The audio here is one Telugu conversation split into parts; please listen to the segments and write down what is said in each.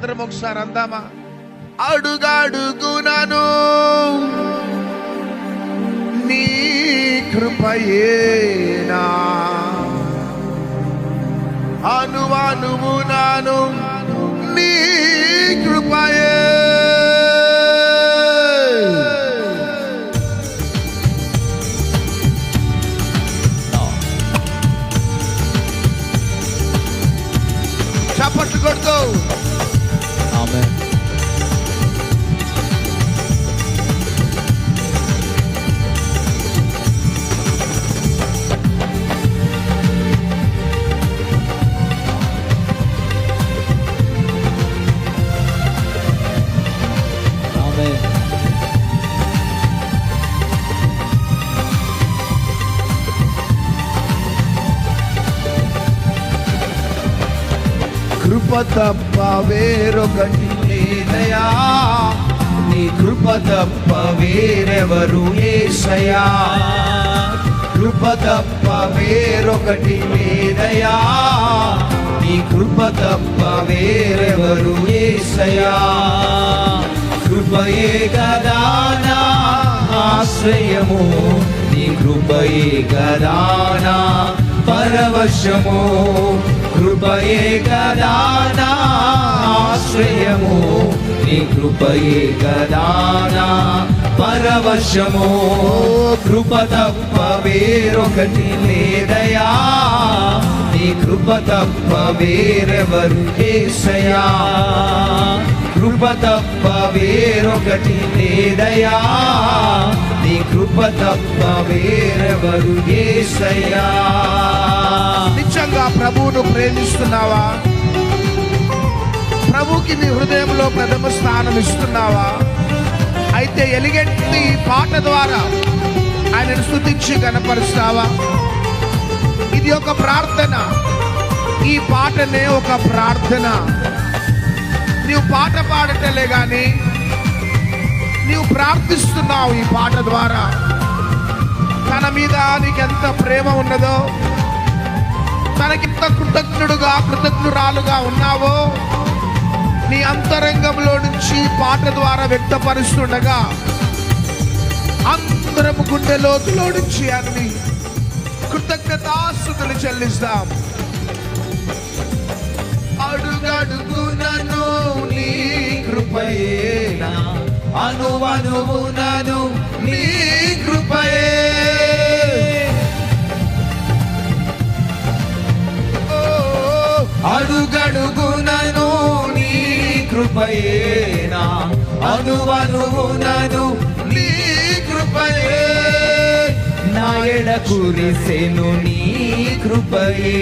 అందరం ఒకసారి అందామా? అడుగడుగునను నీ కృపయేనా, అనువనువునాను నీ కృపయే. చప్పట్లు కొడుతూ ఆమేన్. కృప తప్ప వేరొకటి లేదయా, నీ కృప తప్ప వేరెవరు యేసయ్యా. కృప తప్ప వేరొకటి లేదయా, నీ కృప తప్ప వేరెవరు యేసయ్యా. కృపయే గదా నా ఆశ్రయము, నీ కృపయే గదా నా పరవశము. కృపయే గదా నా ఆశ్రయము, నీ కృపయే గదా నా పరవశము. కృప తప్ప వేరొకటి లేదయా, నీ కృప తప్ప వేరెవరు యేసయ్యా. కృప తప్ప వేరొకటి లేదయా, నీ కృప తప్ప వేరెవరు యేసయ్యా. నిజంగా ప్రభువును ప్రేమిస్తున్నావా? ప్రభుకి నీ హృదయంలో ప్రథమ స్థానం ఇస్తున్నావా? అయితే ఎలిగెట్టి పాట ద్వారా ఆయనను స్తుతించి కనపరుస్తావా? ఇది ఒక ప్రార్థన, ఈ పాటనే ఒక ప్రార్థన. నీవు పాట పాడటలే గాని నీవు ప్రార్థిస్తున్నావు ఈ పాట ద్వారా. తన మీద నీకెంత ప్రేమ ఉన్నదో, తనకింత కృతజ్ఞురాలుగా ఉన్నావో నీ అంతరంగంలో నుంచి పాట ద్వారా వ్యక్తపరుస్తుండగా అందరము గుండె లోతులో నుంచి అన్ని కృతజ్ఞతాస్తుతులు చెల్లిస్తాం. అడుగడుగునను నీ కృపయేనా, అనువనువునను నీ కృపయే. అడుగడుగునను నీ కృపయేనా, అనువనువునను నీ కృపయే. నా ఎడ కురిసెను నీ కృపయే,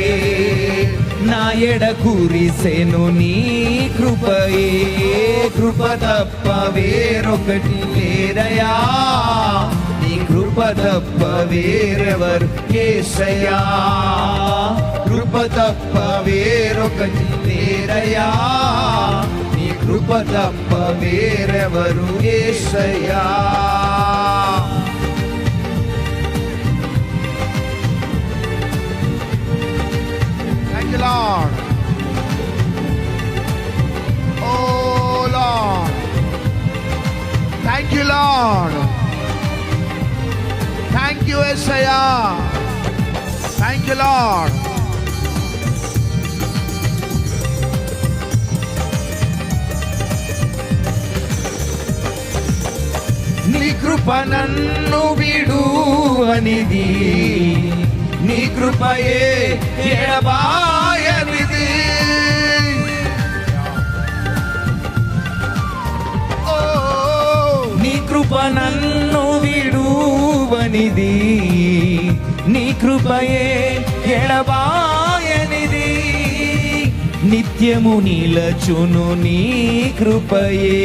నా ఎడ కురిసెను నీ కృపయే. కృప తప్ప వేరొకటి లేదయా, నీ కృప తప్ప వేరెవరు యేసయ్యా. కృప తప్ప వేరొకటి లేదయా, నీ కృప తప్ప వేరెవరు యేసయ్యా. Thank you, Lord. Oh, Lord. Thank you, Lord. Thank you, Isaiah. Thank you, Lord. నీ కృప నన్ను విడువనిది, నీ కృపయే ఎడబాయనిది. నీ కృప నన్ను విడువనిది, నీ కృపయే ఎడబాయనిది. నిత్యము నిలచును నీ కృపయే,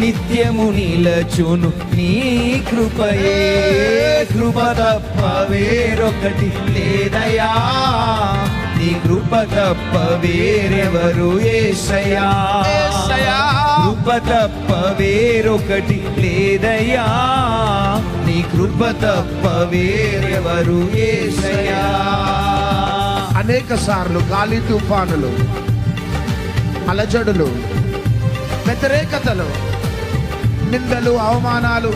నిత్యము నిలచును నీ కృపయే. కృప తప్ప వేరొకటి లేదయా, నీ కృప తప్ప వేరెవరు యేసయ్యా. కృప తప్ప వేరొకటి లేదయా, నీ కృప తప్ప వేరెవరు యేసయ్యా. అనేక సార్లు గాలి తుఫానులు అలజడులు, వ్యతిరేకతలు, నిందలు, అవమానాలు,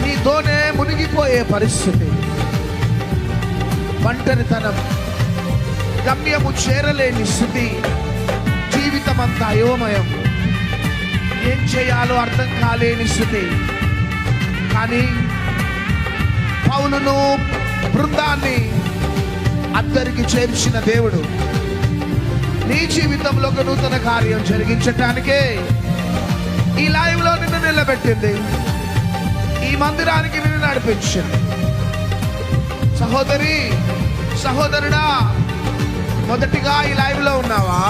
నీతోనే మునిగిపోయే పరిస్థితి, ఒంటరితనం, గమ్యము చేరలేని స్థితి, జీవితమంతా అయోమయం, ఏం చేయాలో అర్థం కాలేని స్థితి. కానీ పౌలును బృందాన్ని అద్దరికి చేర్చిన దేవుడు నీ జీవితంలో ఒక నూతన కార్యం జరిగించటానికే ఈ లైవ్ లో నిన్ను నిలబెట్టింది, ఈ మందిరానికి నిన్ను నడిపించింది. సహోదరి, సహోదరుడా, మొదటిగా ఈ లైవ్ లో ఉన్నావా?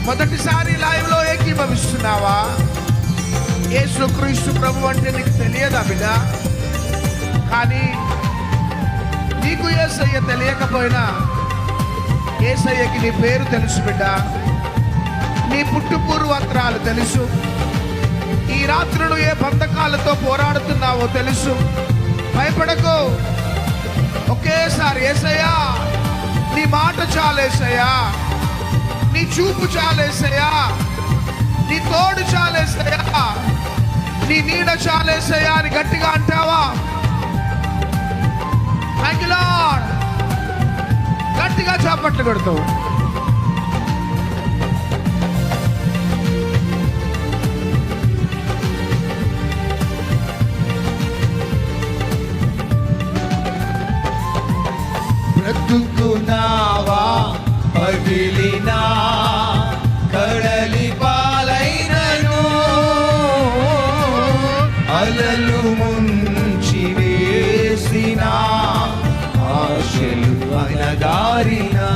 మొదటిసారి లైవ్ లో ఏకీభవిస్తున్నావా? యేసుక్రీస్తు ప్రభు అంటే నీకు తెలియదా బిడ్డ? కానీ నీకు యేసయ్య తెలియకపోయినా యేసయ్యకి నీ పేరు తెలుసు బిడ్డ, నీ పుట్టు పూర్వత్రాలు తెలుసు, ఈ రాత్రులు ఏ బంధకాలతో పోరాడుతున్నావో తెలుసు. భయపడకు. ఒకేసారి యేసయ్యా, నీ మాట చాలేసయ్యా, నీ చూపు చాలేసయ్యా, నీ తోడు చాలేసయ్యా, నీ నీడ చాలేసయ్యా అని గట్టిగా అంటావా? Thank you lord. గట్టిగా చప్పట్లు కొడుతూ బ్రతుకున్నావా పగిలినా కడలి పాలైనను, అలలు ముంచి వేసిన ఆశలు అనగారినా,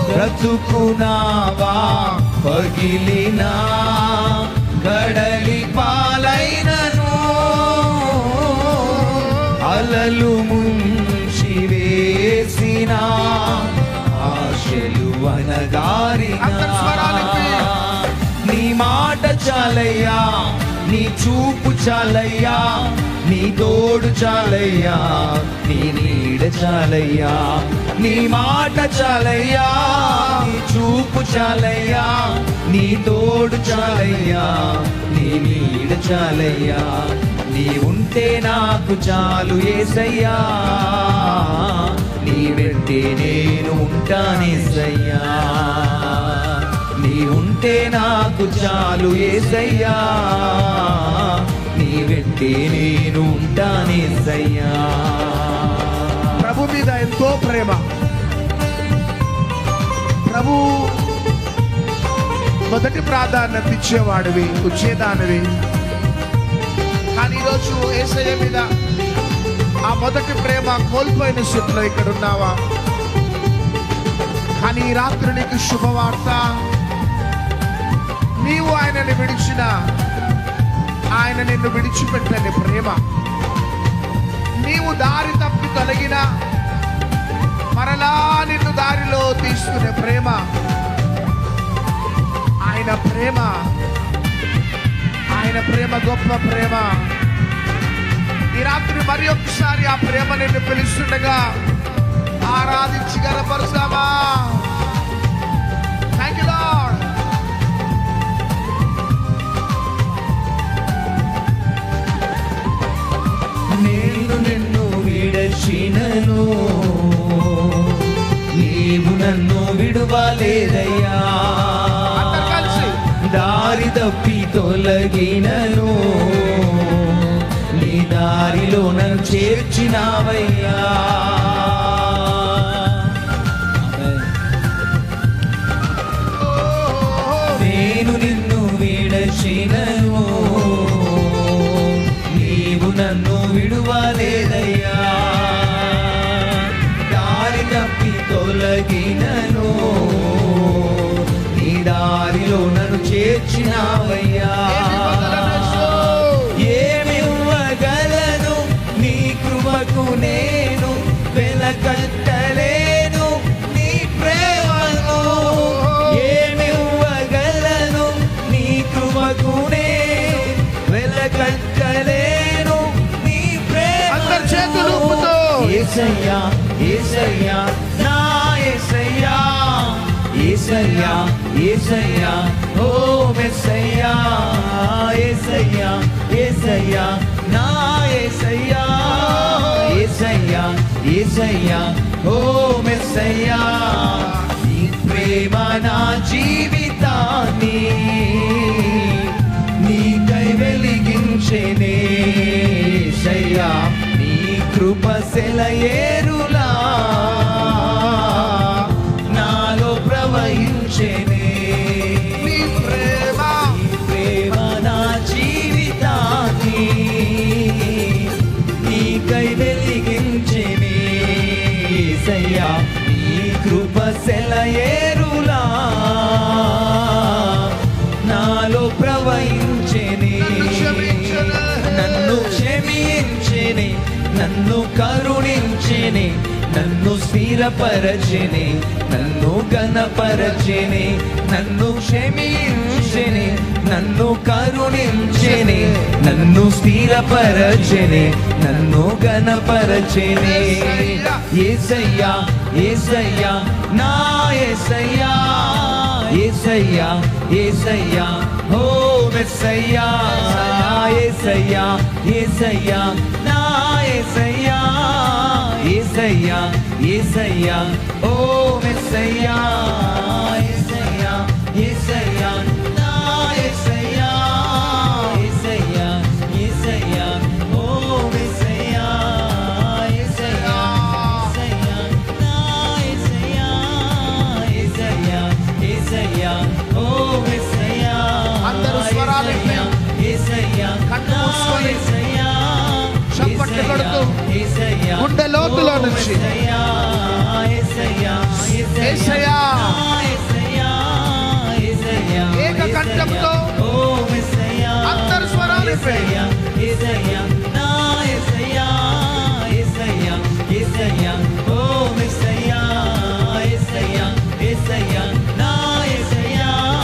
బ్రతుకున్నావా పగిలినా కడలి పాలైనను, అలలు ముంచి వేసిన ఆశలు అనగారినా, నీ మాట చాలయ్యా, నీ చూపు చాలయ్యా, నీ తోడు చాలయ్యా, నీ నీడ చాలయ్యా, నీ మాట చాలయ్యా, నీ చూపు చాలయ్యా, నీ తోడు చాలయ్యా, నీ నీడ చాలయ్యా, నీ ఉంటే నాకు చాలు యేసయ్యా, నీ వెంటే నేను ఉంటానేసయ్యా, నీ ఉంటే నాకు చాలు యేసయ్యా, నీ వెంటే నేను ఉంటానేసయ్యా. ప్రభు మీద ఎంతో ప్రేమ, ప్రభు మొదటి ప్రాధాన్యత ఇచ్చేవాడివి, ఉచ్చేదానివి. కానీ ఈరోజు యేసయ్య మీద ఆ మొదటి ప్రేమ కోల్పోయిన స్థితిలో ఇక్కడ ఉన్నావా? కానీ ఈ రాత్రి నీకు శుభవార్త, నీవు ఆయనని విడిచిన ఆయన నిన్ను విడిచిపెట్టని ప్రేమ, నీవు దారి తప్పి తొలగిన మరలా నిన్ను దారిలో తీసుకునే ప్రేమ, ఆయన ప్రేమ, ఆయన ప్రేమ గొప్ప ప్రేమ. ఈ రాత్రి మరి ఒక్కసారి ఆ ప్రేమ నిన్ను పిలుస్తుండగా ఆరాధించి గనపరుస్తామా? Thank you lord. నేను నిన్ను విడచినను, నీవు నన్ను విడువలేదయ్యా, దారి తప్పి తొలగినను, నీ దారిలో నన్ను చేర్చినావయ్యా. నేను నిన్ను విడచినను, నీవు నన్ను విడువలేదయ్యా, దారి తప్పి తొలగినను, నీ దారిలో నన్ను చేర్చినావయ్యా. ఏమివ్వగలను నీ కృపకు నేను వెలకట్టలేను నీ ప్రేమను, ఏమివ్వగలను నీ కృపకు నేను వెలకట్టలేను నీ ప్రేమను. అందరి చేతులు యేసయ్యా యేసయ్యా నా యేసయ్యా యేసయ్యా యేసయ్యా ఓ మెస్సయ్యా యేసయ్యా యేసయ్యా నా యేసయ్యా యేసయ్యా యేసయ్యా ఓ మెస్సయ్యా నీ ప్రేమ నా జీవితాన్ని నీకై వెలిగించెనే యేసయ్యా నీ కృప సెలయేరులా నాలో ప్రవహించెనే నీ ప్రేమ నీ ప్రేమ నా జీవితాన్ని నీకై వెలిగించెనే యేసయ్యా నీ కృప సెలయేరులా నాలో ప్రవహించెనే నన్ను క్షమించెనే నన్ను కరుణించెనే నన్ను స్థిరపరచెనే నన్ను ఘనపరచెనే నన్ను క్షమించెనే నన్ను కరుణించెనే నన్ను స్థిరపరచెనే నన్ను ఘనపరచెనే యేసయ్యా యేసయ్యా నా యేసయ్యా యేసయ్యా యేసయ్యా ఓ మెస్సయ్యా యేసయ్యా యేసయ్యా నా యేసయ్యా యేసయ్యా యేసయ్యా ఓ మెస్సయ్యా యేసయ్యా యేసయ్యా నా యేసయ్యా యేసయ్యా యేసయ్యా ఓ మెస్సయ్యా యేసయ్యా యేసయ్యా నా యేసయ్యా యేసయ్యా యేసయ్యా ఓ మెస్సయ్యా అందరూ స్వరాలు ఎత్తి, యేసయ్యా కళ్ళు మూసుకొని, యేసయ్యా చప్పట్లు కొడుతూ, గుండె లోతులో నుంచి యేసయ్యా, ఏక కంఠంతో అందరు స్వరాలు ఎత్తి,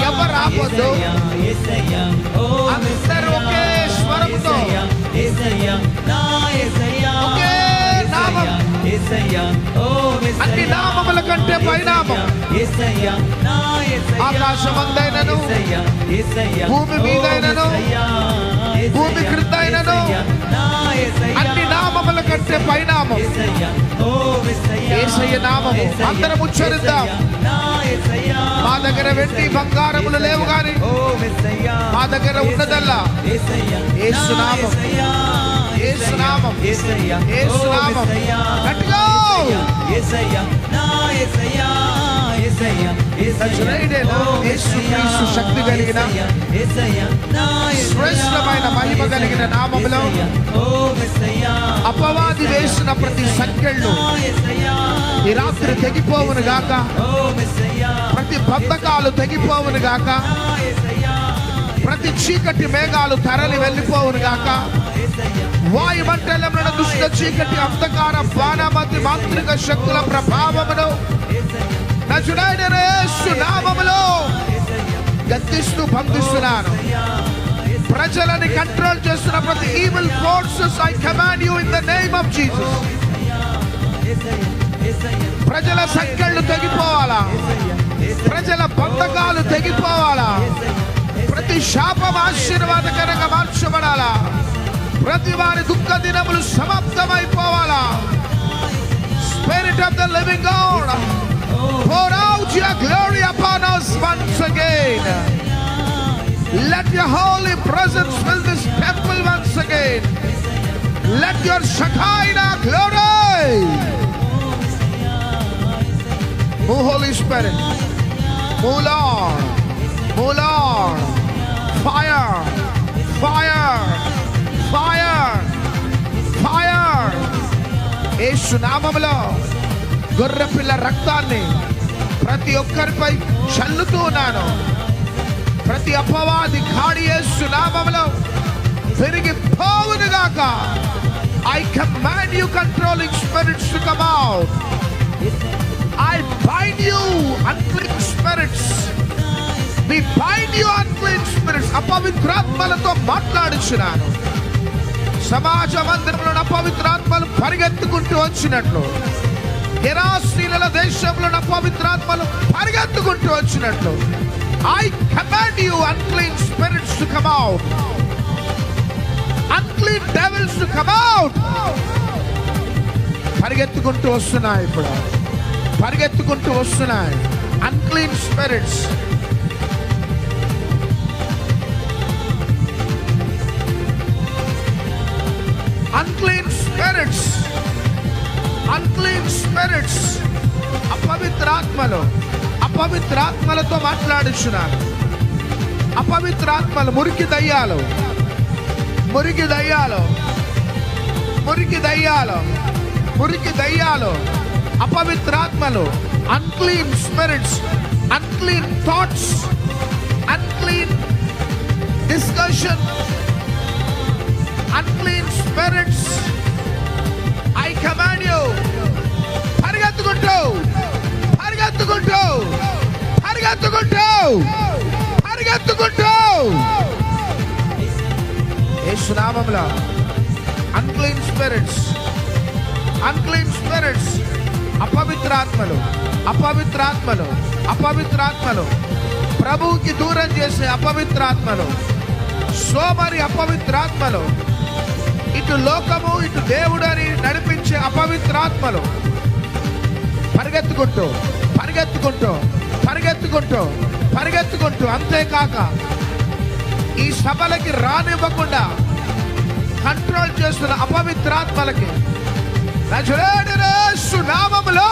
ఎవరు ఆపొద్దు, అందరూ ఒకే స్వరంతో ఒకే నామం, అన్ని నామముల కంటే పైనామం, ఆకాశమందైనను భూమి మీదైనను భూమి క్రిందైనను అన్ని నామముల కంటే పైనామం యేసయ్య నామము. అందరం ఉచ్చరిద్దాం. మా దగ్గర వెండి బంగారములు లేవు గాని మా దగ్గర ఉన్నదల్లా యేసు నామం, యేసు నామం, యేసు నామం. గట్టిగా నజరేయుడైన యేసుక్రీస్తు శక్తి కలిగిన శ్రేష్టమైన మహిమ కలిగిన నామములో అపవాది వేసిన ప్రతి సంకెళ్ళు ఈ రాత్రి తెగిపోవును గాక, ప్రతి బంధకాలు తెగిపోవును గాక, ప్రతి చీకటి మేఘాలు తరలి వెళ్ళిపోవును గాక, వాయుమండలంలో దుష్ట చీకటి అంధకార బాణమతి మాంత్రిక శక్తుల ప్రభావమును నజరేయుడైన యేసు నామములో గద్దిస్తూ బంధిస్తున్నాను. ప్రజలని కంట్రోల్ చేస్తున్న ప్రతి evil forces I command you in the name of Jesus. ప్రజల సంఖ్యలు తెగిపోవాలా, ప్రజల బంధకాలు తెగిపోవాలా, ప్రతి శాపం ఆశీర్వాదకరంగా మార్చబడాలా, ప్రతి వారి దుఃఖ దినములు సమాప్తమైపోవాలా. Spirit of the living God, pour out your glory upon us once again. Let your holy presence fill this temple once again. Let your Shekinah glory move, Holy Spirit. Move, Lord. Move, Lord. Fire, fire, fire, fire. యేసు నామములో గొర్రెపిల్ల రక్తాన్ని ప్రతి ఒక్కరిపై చల్లుతూ ఉన్నాను. ప్రతి అపవాది కాడి యేసు నామములో తిరిగి పోవునుగాక. I command you controlling spirits to come out. I bind you unclean spirits. We bind you unclean spirits. అపవిత్రాత్మలతో మాట్లాడుచున్నాను. సమాజ మందిరంలో అపవిత్రాత్మలు పరిగెత్తుకుంటూ వచ్చినట్లు, గెరాసీనుల దేశంలో అపవిత్రాత్మలు పరిగెత్తుకుంటూ వచ్చినట్లు, I command you unclean spirits to come out, unclean devils to come out. పరిగెత్తుకుంటూ వస్తున్నాయి, ఇప్పుడు పరిగెత్తుకుంటూ వస్తున్నాయి unclean spirits. Unclean spirits, unclean spirits. అపవిత్రాత్మలతో మాట్లాడుచున్నారు. అపవిత్రాత్మలు, మురికి దయ్యాలు, మురికి దయ్యాలు, మురికి దయ్యాలు, మురికి దయ్యాలు, అపవిత్రాత్మలు, unclean spirits, unclean thoughts, unclean discussion, unclean spirits. I command you, పరిగెత్తుకుంటూ పరిగెత్తుకుంటూ పరిగెత్తుకుంటూ పరిగెత్తుకుంటూ యేసు నామములో unclean spirits, unclean spirits, అపవిత్రాత్మలు, అపవిత్రాత్మలు, అపవిత్రాత్మలు, ప్రభువుకి దూరం చేసే అపవిత్రాత్మలు, సోమరి అపవిత్రాత్మలు, ఇటు లోకము ఇటు దేవుడని నడిపించే అపవిత్రాత్మలు పరిగెత్తుకుంటూ పరిగెత్తుకుంటూ పరిగెత్తుకుంటూ పరిగెత్తుకుంటూ, అంతేకాక ఈ సభలకి రానివ్వకుండా కంట్రోల్ చేస్తున్న అపవిత్రాత్మలకి నజరేయుడైన యేసు నామములో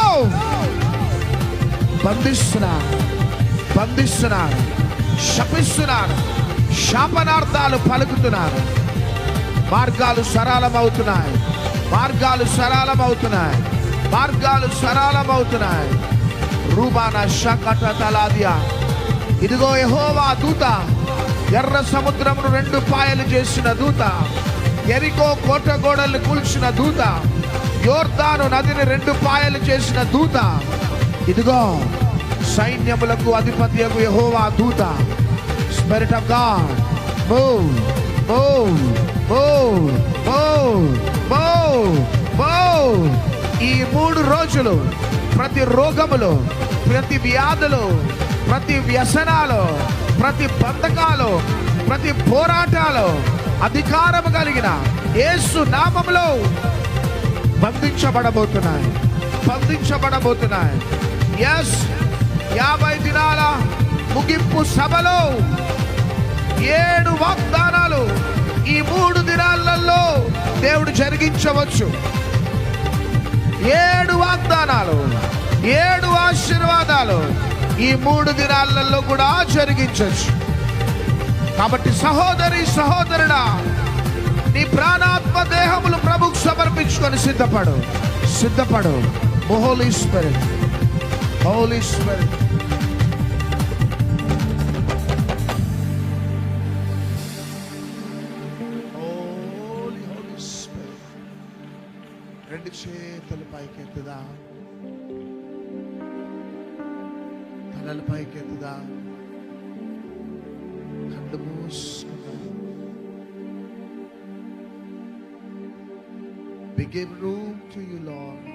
బంధిస్తున్నారు, బంధిస్తున్నారు, శపిస్తున్నారు, శాపనార్థాలు పలుకుతున్నారు. మార్గాలు సరళమవుతున్నాయి, మార్గాలు సరళమవుతున్నాయి, మార్గాలు సరళమవుతున్నాయి. రూబానా షకట తలాదియా. ఇదిగో యెహోవా దూత, ఎర్ర సముద్రమును 2 పాయలు చేసిన దూత, ఎరికో కోట గోడల్ని కూల్చిన దూత, యోర్దాను నదిని 2 పాయలు చేసిన దూత, ఇదిగో సైన్యములకు అధిపతియగు యెహోవా దూత. Spirit of God, move move move move move move. ఈ 3 రోజులు ప్రతి రోగములు, ప్రతి వ్యాధులు, ప్రతి వ్యసనాలు, ప్రతి బంధకాలు, ప్రతి పోరాటాలు అధికారము కలిగిన యేసు నామములో బంధించబడబోతున్నాయి, బంధించబడబోతున్నాయి. ఎస్, 50 దినాల ముగింపు సభలో 7 వాగ్దానాలు ఈ 3 దినాలలో దేవుడు జరిగించవచ్చు. 7 వాగ్దానాలు, 7 ఆశీర్వాదాలు ఈ 3 దినాలలో కూడా జరిగించవచ్చు. కాబట్టి సహోదరి సహోదరుడా, నీ ప్రాణాత్మ దేహములు ప్రభువుకు సమర్పించుకొని సిద్ధపడు, సిద్ధపడు. Holy Spirit, Holy Spirit. రెండు చేతులు పైకెత్తుదా, తలలు పైకెత్తుదా, కళ్ళు మూసుకుందా. We give room to you, Lord.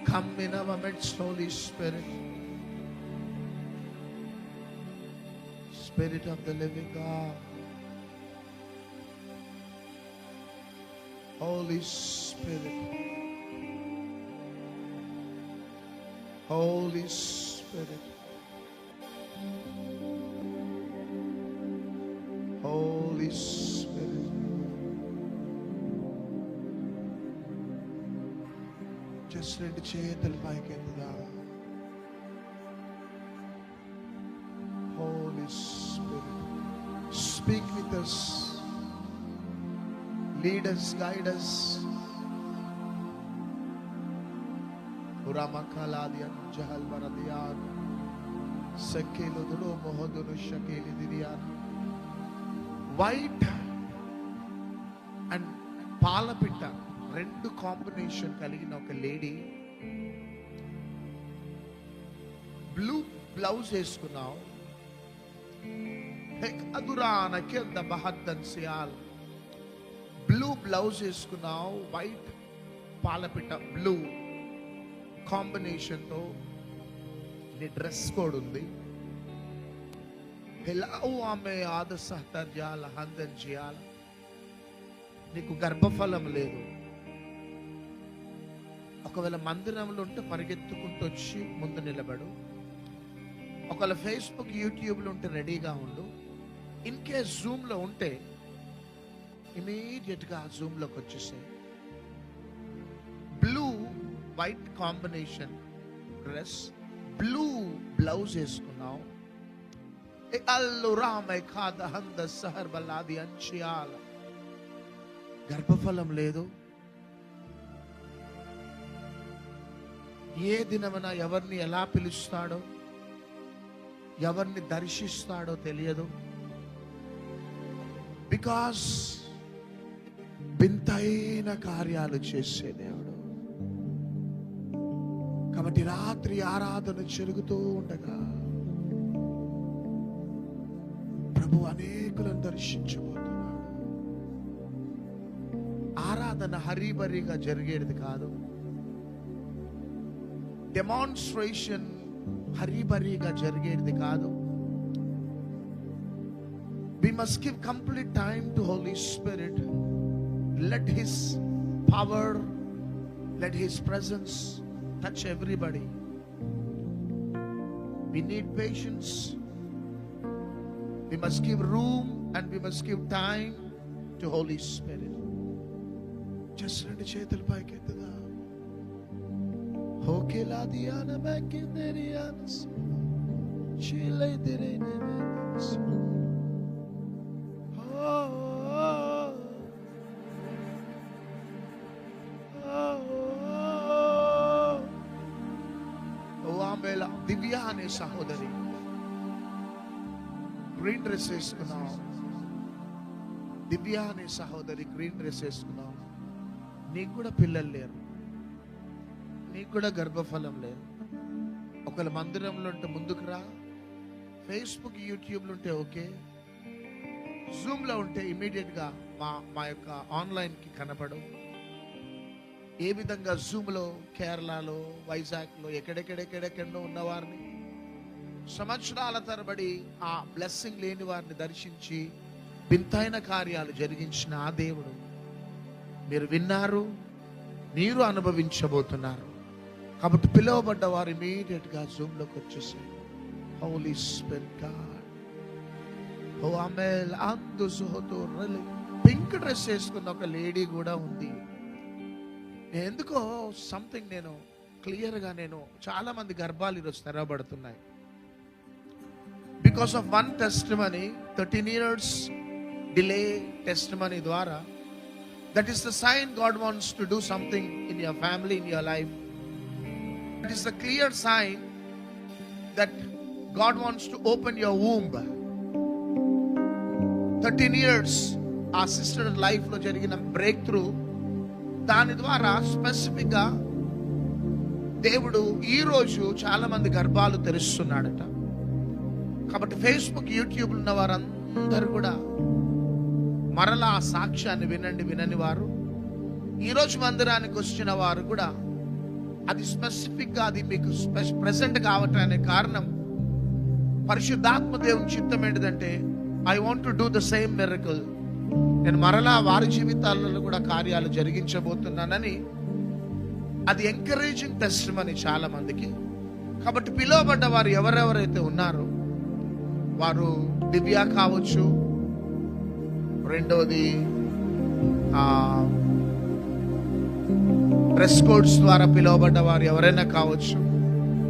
Come in our midst, Holy Spirit. Spirit of the living God. Holy Spirit, Holy Spirit, Holy Spirit. Just రెండు చేతులు పైకెత్తుదా. Holy Spirit, speak with us. Lead us, guide us. Uramakaladia jahal baradiyan sekelo dulo mohodunu shakeli diriyan. White and పాలపిట్ట 2 combination కలిగిన ఒక లేడీ బ్లూ బ్లౌజ్ వేసుకున్నావు, అదురాన కింద బహద్దన్ సియాల్. బ్లూ బ్లౌజ్ వేసుకున్నావు, వైట్ పాలపిట్ట బ్లూ కాంబినేషన్తో నీ డ్రెస్ కోడ్ ఉంది. హెలావు ఆమె ఆదసహతర్యాల హందన్ చేయాల. నీకు గర్భఫలం లేదు. ఒకవేళ మందిరంలో ఉంటే పరిగెత్తుకుంటూ వచ్చి ముందు నిలబడు. ఒకవేళ ఫేస్బుక్ యూట్యూబ్లో ఉంటే రెడీగా ఉండు. ఇన్ కేస్ జూమ్లో ఉంటే ఇమీడియట్గా జూమ్లోకి వచ్చేసే. Blue white combination dress, blue blouse వేసుకున్నావు. గర్భఫలం లేదు. ఏ దినమున ఎవరిని ఎలా పిలుస్తాడో, ఎవరిని దర్శిస్తాడో తెలియదు. బికాస్ వింతైన కార్యాలు చేసే దేవుడు. కాబట్టి రాత్రి ఆరాధన జరుగుతూ ఉండగా ప్రభు అనేకులను దర్శించబోతున్నాడు. ఆరాధన హరిబరిగా జరిగేది కాదు. డెమాన్స్ట్రేషన్ హరిబరిగా జరిగేది కాదు. We must give complete time to Holy Spirit. Let His power, let His presence touch everybody. We need patience. We must give room and we must give time to Holy Spirit. Just రెండు చేతులు పైకెత్తుదా. హోకేలా దియాన మకిందరియానస్ చిలై దిరేనేమస్. దివ్య అనే సహోదరి గ్రీన్ డ్రెస్ వేసుకున్నావు. దివ్య అనే సహోదరి గ్రీన్ డ్రెస్ వేసుకున్నావు. నీకు కూడా పిల్లలు లేరు, నీకు కూడా గర్భఫలం లేదు. ఒకవేళ మందిరంలో ఉంటే ముందుకు రా. ఫేస్బుక్ యూట్యూబ్లో ఉంటే ఓకే. జూమ్లో ఉంటే ఇమీడియట్గా మా యొక్క ఆన్లైన్కి కనపడు. ఏ విధంగా జూమ్లో కేరళలో, వైజాగ్లో, ఎక్కడెక్కడెక్కడెక్కడో ఉన్నవారిని సంవత్సరాల తరబడి ఆ బ్లెస్సింగ్ లేని వారిని దర్శించి వింతైన కార్యాలు జరిగించిన ఆ దేవుడు మీరు విన్నారు, మీరు అనుభవించబోతున్నారు. కాబట్టి పిలువబడ్డ వారు ఇమీడియట్గా జూమ్లోకి వచ్చేసారు. Holy Spirit God. ఓ ఆమెల్ అందు సుహతో పింక్ డ్రెస్ వేసుకున్న ఒక లేడీ కూడా ఉంది. ఎందుకో సంథింగ్ నేను క్లియర్గా చాలా మంది గర్భాలు ఈరోజు తెరవబడుతున్నాయి. Because of one testimony, 13 years delay testimony ద్వారా, that is the sign God wants to do something in your family, in your life. That is the clear sign that God wants to open your womb. 13 years ఆ సిస్టర్ లైఫ్లో జరిగిన బ్రేక్ త్రూ, దాని ద్వారా స్పెసిఫిక్ గా దేవుడు ఈ రోజు చాలా మంది గర్భాలు తెరుస్తున్నాడట. కాబట్టి ఫేస్బుక్ యూట్యూబ్ ఉన్న వారందరూ కూడా మరలా ఆ సాక్ష్యాన్ని వినని వారు, ఈరోజు మందిరానికి వచ్చిన వారు కూడా అది స్పెసిఫిక్ గా అది మీకు ప్రెసెంట్ కావటానికి కారణం పరిశుద్ధాత్మ దేవుని చిత్తం ఏంటిదంటే, I want to do the same miracle. నేను మరలా వారి జీవితాలలో కూడా కార్యాలు జరిగించబోతున్నానని అది ఎంకరేజింగ్ టెస్టిమనీ చాలా మందికి. కాబట్టి పిలువబడ్డ వారు ఎవరెవరైతే ఉన్నారో వారు దివ్య కావచ్చు, రెండోది డ్రెస్ కోడ్స్ ద్వారా పిలువబడ్డ వారు ఎవరైనా కావచ్చు.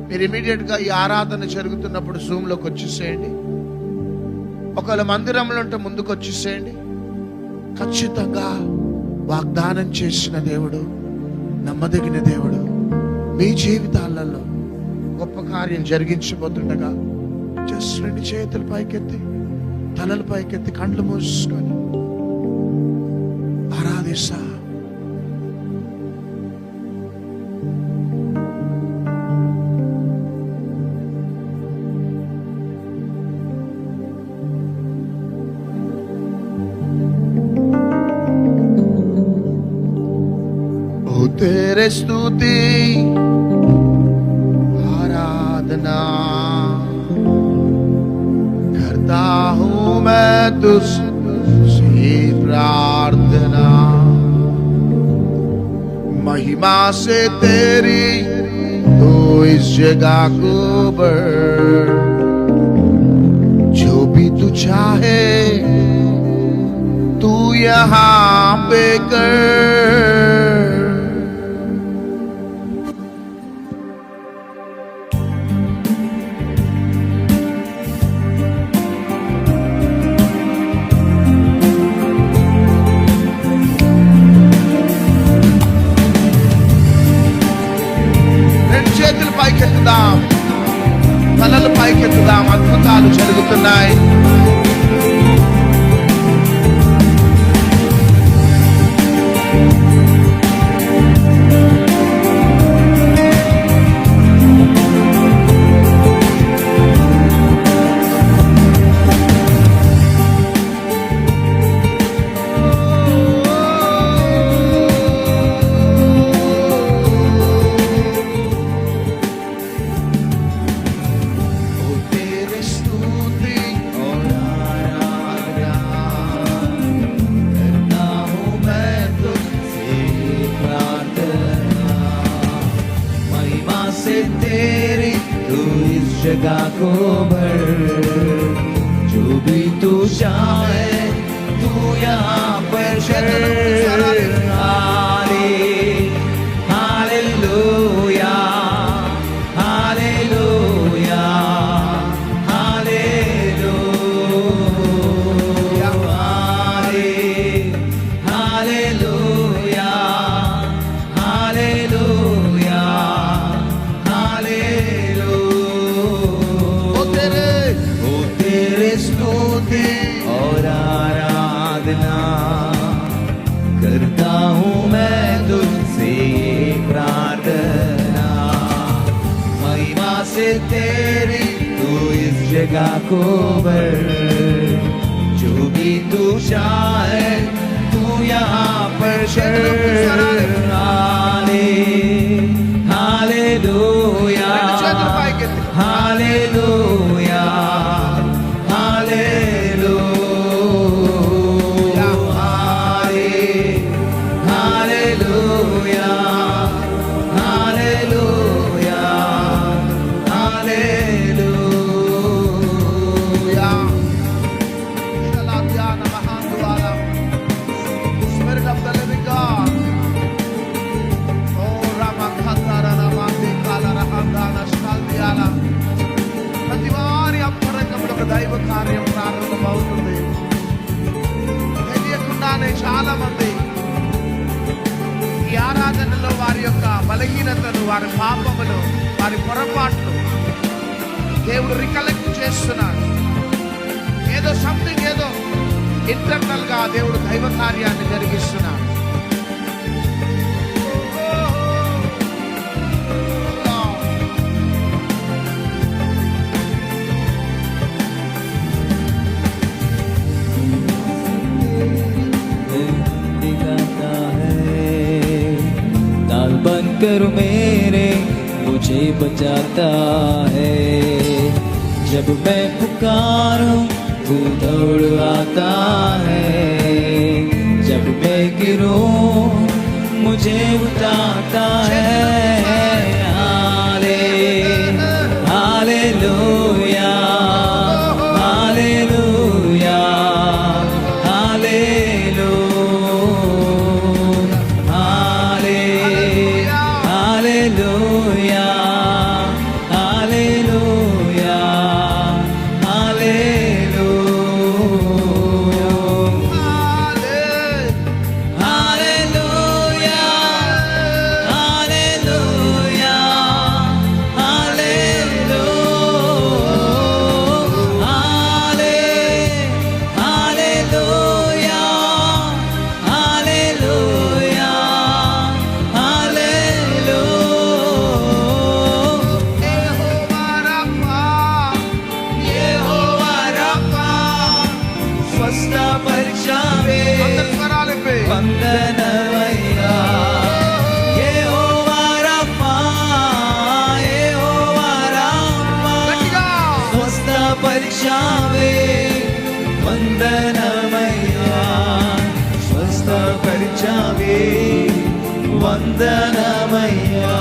మీరు ఇమీడియట్గా ఈ ఆరాధన జరుగుతున్నప్పుడు జూమ్లోకి వచ్చేసేయండి. ఒకవేళ మందిరంలో ఉంటే ముందుకు వచ్చేసేయండి. ఖచ్చితంగా వాగ్దానం చేసిన దేవుడు, నమ్మదగిన దేవుడు మీ జీవితాలలో గొప్ప కార్యం జరిగించబోతుండగా జస్ట్ రెండు చేతులు పైకెత్తి, తలలు పైకెత్తి, కండ్లు మూసుకొని ఆరాధిస్తా. ओ तेरे स्तुति आराधना करता हूँ मैं तुझसे प्रार्थना, महिमा से तेरी तो इस जगह को बढ़, जो भी तू चाहे तू यहाँ पे कर। రెండు చేతులు పైకెత్తుదాం, తలలు పైకెత్తుదాం. అద్భుతాలు జరుగుతున్నాయి. तेरी तू इस जगह को भर, जो भी तू चाहे तू यहाँ पर कर। Hallelujah hallelujah hallelujah hallelujah hallelujah स्तुति और आराधना करता हूँ मैं तुझसे प्रार्थना, महिमा से तेरी तू इस जगह को भर, जो भी तू चाहे तू यहाँ पर कर। हालेलुया हालेलुया ప్రతి వారి అంతరంగంలో ఒక దైవ కార్యం ప్రారంభమవుతుంది. తెలియకుండానే చాలా మంది ఈ ఆరాధనలో వారి యొక్క బలహీనతలు, వారి పాపములు, వారి పొరపాట్లు దేవుడు రికలెక్ట్ చేస్తున్నాడు. ఏదో సంథింగ్ ఏదో ఇంటర్నల్ గా దేవుడు దైవ కార్యాన్ని జరిగిస్తున్నాడు. बनकर मेरे मुझे बचाता है, जब मैं पुकारूं तू दौड़ आता है, जब मैं गिरूं मुझे उठाता है। Hallelujah hallelujah Hallelujah. వందనమయ్యా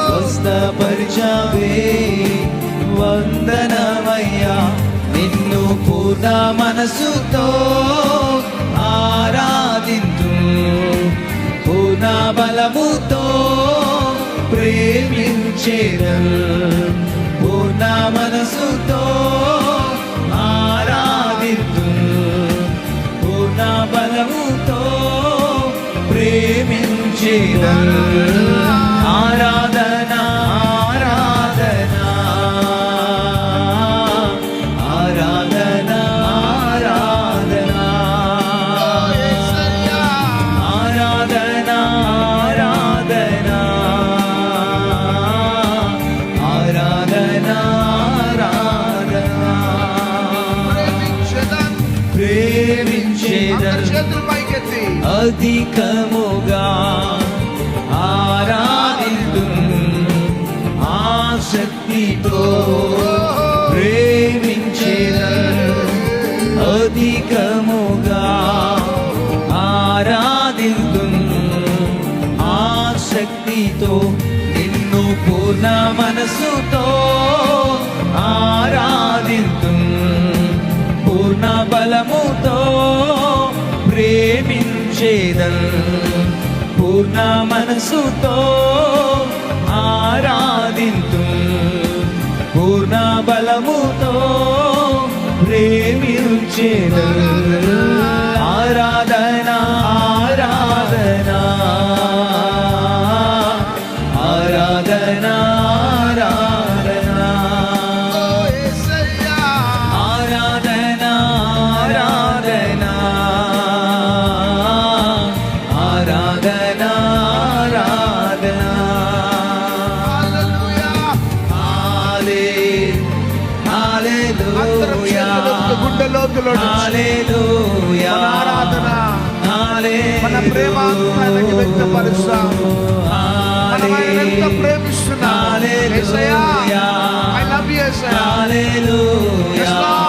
స్వస్థపరిచావే వందనమయ్యా నిన్ను పూర్ణ మనసుతో ఆరాధింతు పూర్ణ బలముతో ప్రేమించేదం పూర్ణ మనసుతో ఆరాధింతు పూర్ణ బలముతో ప్రేమించేదం ఆరాధన ఆరాధన ఆరాధన ఆరాధన ఆరాధన ఆరాధన ఆరాధన ఆరాధన ప్రేమించేదం చేతులు పైకెత్తి అధికముగా ఆరాధింతు ఆసక్తితో ప్రేమించేదం అధికముగా ఆరాధింతు ఆసక్తితో నిన్ను పూర్ణ మనసుతో ఆరాధింతు పూర్ణ బలముతో ప్రేమించేదం పూర్ణ మనసుతో ఆరాధింతు పూర్ణ బలముతో ప్రేమించేదం ఆరాధన ఆరాధన ఆరాధన ఆరాధన ఆరాధన ఆరాధన ఆరాధన ఆరాధన హల్లెలూయా గుండెలోతులో హల్లెలూయా మన ఆరాధన మన ప్రేమాత్మకి వ్యక్తపరుస్తాం మనం ఆయన ఎంత ప్రేమిస్తున్నాం యేసయ్యా I love you Yesayya hallelujah Yes, Lord.